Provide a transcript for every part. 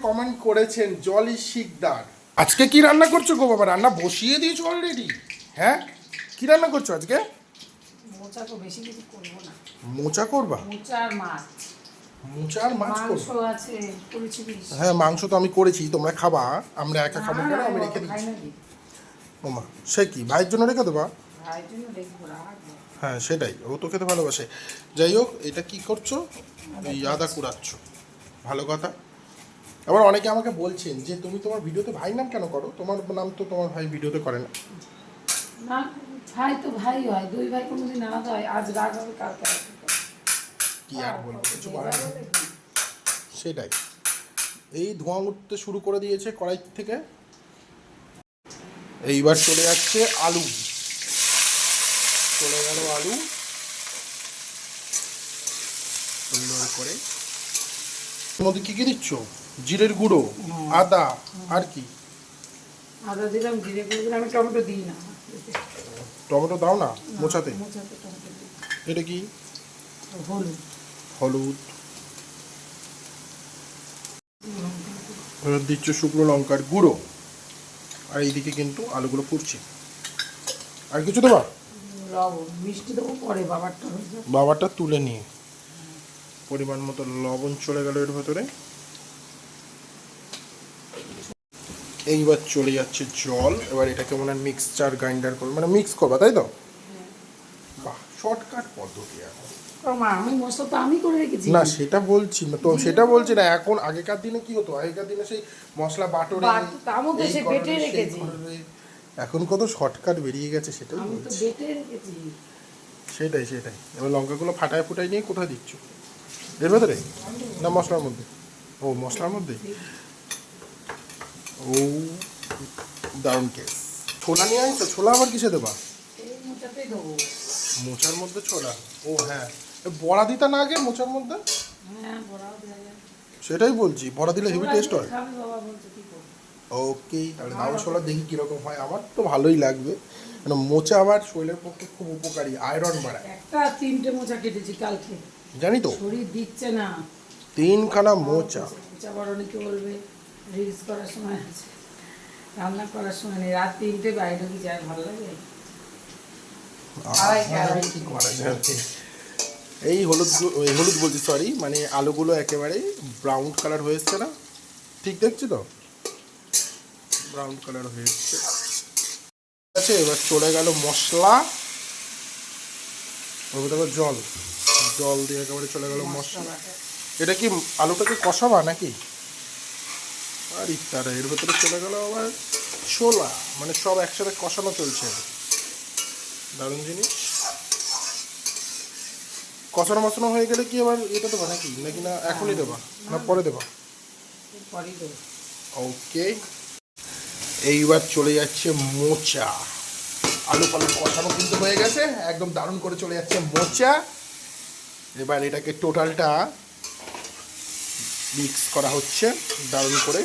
Comment করেছেন জলি শিকদার, আজকে কি রান্না করছো গো বাবা? রান্না বসিয়ে দিয়েছো অলরেডি? হ্যাঁ, কি রান্না করছো আজকে? মোচা তো বেশি কিছু করবো না। মোচা করবা? মোচা আর মাছ। মোচা আর মাছ মাংস করবা? আছে করেছি বেশ। হ্যাঁ, মাংস তো আমি করেছি, তোমরা খাবা, আমরা একা খাবো কেন? আমি রেখে দিচ্ছি। ওমা, সে কি ভাইয়ের জন্য রেখে দেবা? ভাইয়ের জন্য দেখবো, রাখবো। হ্যাঁ সেটাই, ও তো খেতে ভালোবাসে। যাই হোক, এটা কি করছো? এই আদা কুড়াচ্ছ, ভালো কথা। আবার অনেকে আমাকে বলছেন যে তুমি তোমার ভিডিওতে ভাই নাম কেন করো? তোমার নাম তো তোমার ভাই ভিডিওতে করে না। না, ভাই তো ভাই হয়, দুই ভাই কোনোদিন আলাদা হয়। আজ রাগ হবে, কালকে রাগ হবে। কি আর বলবো, কিছু বলার নেই। সেটাই, এই ধোঁয়া উঠতে শুরু করে দিয়েছে কড়াই থেকে। এইবার চলে যাচ্ছে আলু, চলে গেল আলু সুন্দর করে। এর মধ্যে কি কি দিচ্ছ? জিরের গুঁড়ো, আদা, আর কি? আদা দিলাম, জিরে গুঁড়ো দিলাম। আমি টমেটো দিই না। টমেটো দাও না মোচাতে? মোচাতে টমেটো দিই। এটা কি? হলুদ। হলুদ। এবার দিচ্ছ শুকনো লঙ্কার গুঁড়ো। আর এইদিকে কিন্তু আলুগুলো ফুটছে। আর কিছু দেবা? লবণ, মিষ্টি দেবো পরে, বাবারটা হয়ে যাবে। বাবারটা তুলে নিয়ে পরিমাণ মতো লবণ চলে গেল এর ভেতরে। এইবার চলে যাচ্ছে জল। এবার এটাকে মনে হয় মিক্সচার গ্রাইন্ডার করবে, মানে মিক্স করবা, তাই তো? বাহ, শর্টকাট পদ্ধতি এখন। ও মা, আমি মশলা তো আমি করে রেখেছি। না সেটা বলছি না তো, সেটা বলছি না। এখন আগেকার দিনে কি হতো? আগেকার দিনে সেই মশলা বাটরে, তার মধ্যে সে বেটে রেখেছি। এখন কত শর্টকাট বেরিয়ে গেছে, সেটাই আমি তো বলছি। বেটে রেখেছি। সেটাই সেটাই। এবার লঙ্কাগুলো ফাটায় ফুটাই নিয়ে কোথায় দিচ্ছ? এর ভেতরে না মশলার মধ্যে? ও মশলার মধ্যে। ও দারুণ কেস। ছোলা নিয়ে আসছো? ছোলা আবার কিসে দেবা? এই মোচাতেই দেবো। মোচার মধ্যে ছোলা? ও হ্যাঁ, বড়া দিতা না আগে মোচার মধ্যে? হ্যাঁ, বড়াও দেওয়া যায়। সেটাই বলছি, বড়া দিলে হেভি টেস্ট হয়। খাবে বাবা বলছে, কি করবো। ওকে, তাহলে দাও ছোলা দেখি কীরকম হয়। আমার তো ভালোই লাগবে, কারণ মোচা আবার শরীরের পক্ষে খুব উপকারী, আয়রন বাড়ায়। একটা 3টে মোচা কেটেছি কালকে। জানি তো, শরীর দিচ্ছে না। 3খানা মোচা। মোচা বড় অনেকে বলবে রিলস করার সময় আছে, রান্না করার সময় নেই। রাত 3টে বাইরে কি যায়, ভালো লাগে? কি করা যাবে। এই হলুদ, এই হলুদ বলছি, সরি, মানে আলুগুলো একেবারে ব্রাউন কালার হয়ে এসছে না? ঠিক দেখছি তো? ব্রাউন কালার হয়ে এসছে। ঠিক আছে, এবার চলে গেল মশলা। ওর ভেতরে জল, জল দিয়ে একেবারে চলে গেল মশলা। এটা কি আলুটাকে কষাবা নাকি? আর ইত্যাদি এর ভেতরে চলে গেল আবার ছোলা, মানে সব একসাথে কষানো চলছে। দারুণ জিনিস। কষানো মশানো হয়ে গেলে কি আবার এটা দেবা নাকি, নাকি না এখনই দেবা, না পরে দেবা? ওকে, এইবার চলে যাচ্ছে মোচা। আলু পালু কষানো কিন্তু হয়ে গেছে, একদম দারুণ করে চলে যাচ্ছে মোচা। এবার এটাকে টোটালটা মিক্স করা হচ্ছে দারুণ করে।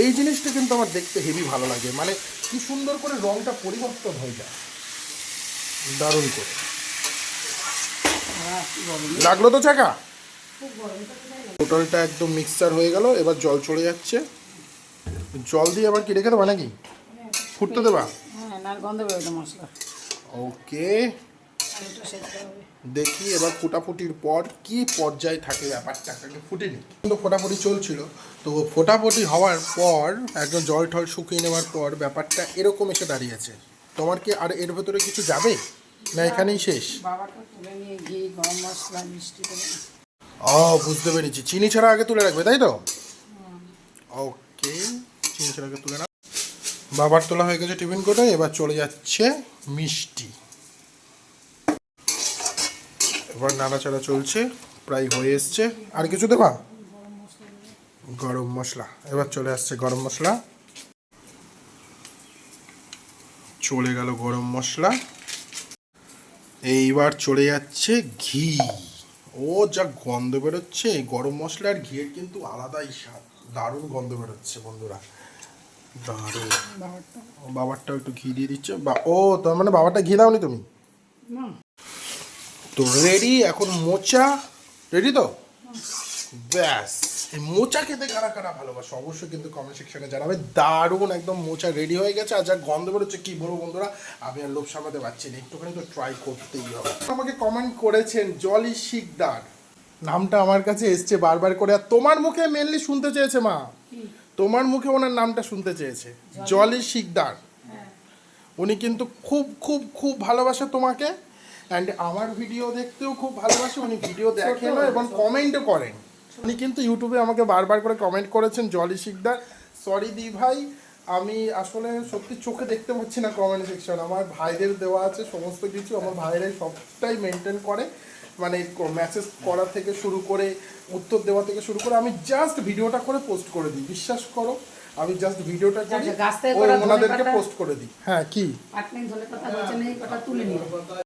এই জিনিসটা কিন্তু আমার দেখতে হেভি ভালো লাগে, মানে কি সুন্দর করে রংটা পরিবর্তন হয়ে যায় দারুণ করে। লাগলো তো চাকা? টোটালটা একদম মিক্সচার হয়ে গেল। এবার জল চলে যাচ্ছে, জল দিয়ে আবার কি রেখে দেবা নাকি? ফুটতে দেবা? হ্যাঁ, না গন্ধ বেরোবে মশলা। ওকে, দেখি এবার ফোটাফুটির পর কি পর্যায়ে থাকে ব্যাপারটা। ফুটিনি কিন্তু ফোটাফুটি চলছিল, তো ফোটাফুটি হওয়ার পর একদম জল টল শুকিয়ে নেওয়ার পর ব্যাপারটা এরকম এসে দাঁড়িয়েছে। তোমার কি আর এর ভেতরে কিছু যাবে, না এখানেই শেষ? বাবাটা তুলে নিয়ে ঘি, গরম মশলা, মিষ্টি দেবে। ও বুঝতে পেরেছি, চিনি ছাড়া আগে তুলে রাখবে, তাই তো? ওকে, চিনি ছাড়া আগে তুলে না। বাবার তোলা হয়ে গেছে টিফিন কোটে। এবার চলে যাচ্ছে মিষ্টি। এবার নাড়াচাড়া চলছে, প্রায় হয়ে এসছে। আর কিছু দেবা? গরম মশলা। এবার চলে আসছে গরম মশলা, চলে গেল গরম মশলা। এইবার চলে যাচ্ছে ঘি। ও যা গন্ধ বেরোচ্ছে, গরম মশলা আর ঘিয়ের কিন্তু আলাদাই স্বাদ, দারুণ গন্ধ বেরোচ্ছে বন্ধুরা, দারুণ। বাবারটাও একটু ঘি দিয়ে দিচ্ছে। বা ও, তার মানে বাবারটা ঘি দাওনি তুমি? তো রেডি এখন মোচা, রেডি তো? ব্যাস, এই মোচা খেতে কারা কারা ভালোবাসো অবশ্যই কিন্তু কমেন্ট সেকশনে জানাবে। দারুণ একদম মোচা রেডি হয়ে গেছে। আর যা গন্ধ বেরোচ্ছে কি বলবো বন্ধুরা, আমি আর লোভ সামলাতে পারছি না, একটুখানি তো ট্রাই করতেই হবে। আমাকে কমেন্ট করেছেন জলি শিকদার, নামটা আমার কাছে এসছে বারবার করে, আর তোমার মুখে মেনলি শুনতে চেয়েছে মা, তোমার মুখে ওনার নামটা শুনতে চেয়েছে, জলি শিকদার। হ্যাঁ উনি কিন্তু খুব খুব খুব ভালোবাসে তোমাকে, অ্যান্ড আমার ভিডিও দেখতেও খুব ভালোবাসে। উনি ভিডিও দেখেন এবং কমেন্টও করেন। উনি কিন্তু ইউটিউবে আমাকে বারবার করে কমেন্ট করেছেন জলি শিকদার। সরি দি ভাই, আমি আসলে সত্যি চোখে দেখতে পাচ্ছি না কমেন্ট সেকশন। আমার ভাইদের দেওয়া আছে সমস্ত কিছু, আমার ভাইরাই সবটাই মেনটেন করে, মানে মেসেজ করা থেকে শুরু করে উত্তর দেওয়া থেকে শুরু করে। আমি জাস্ট ভিডিওটা করে পোস্ট করে দিই, বিশ্বাস করো, আমি জাস্ট ভিডিওটা করি, গাছ থেকে ওই করা ওনাদেরকে ধনেপাতা- পোস্ট করে দিই। হ্যাঁ কি পাটনি ধরে কথা বলছেন এই কথা তুলে নিয়ে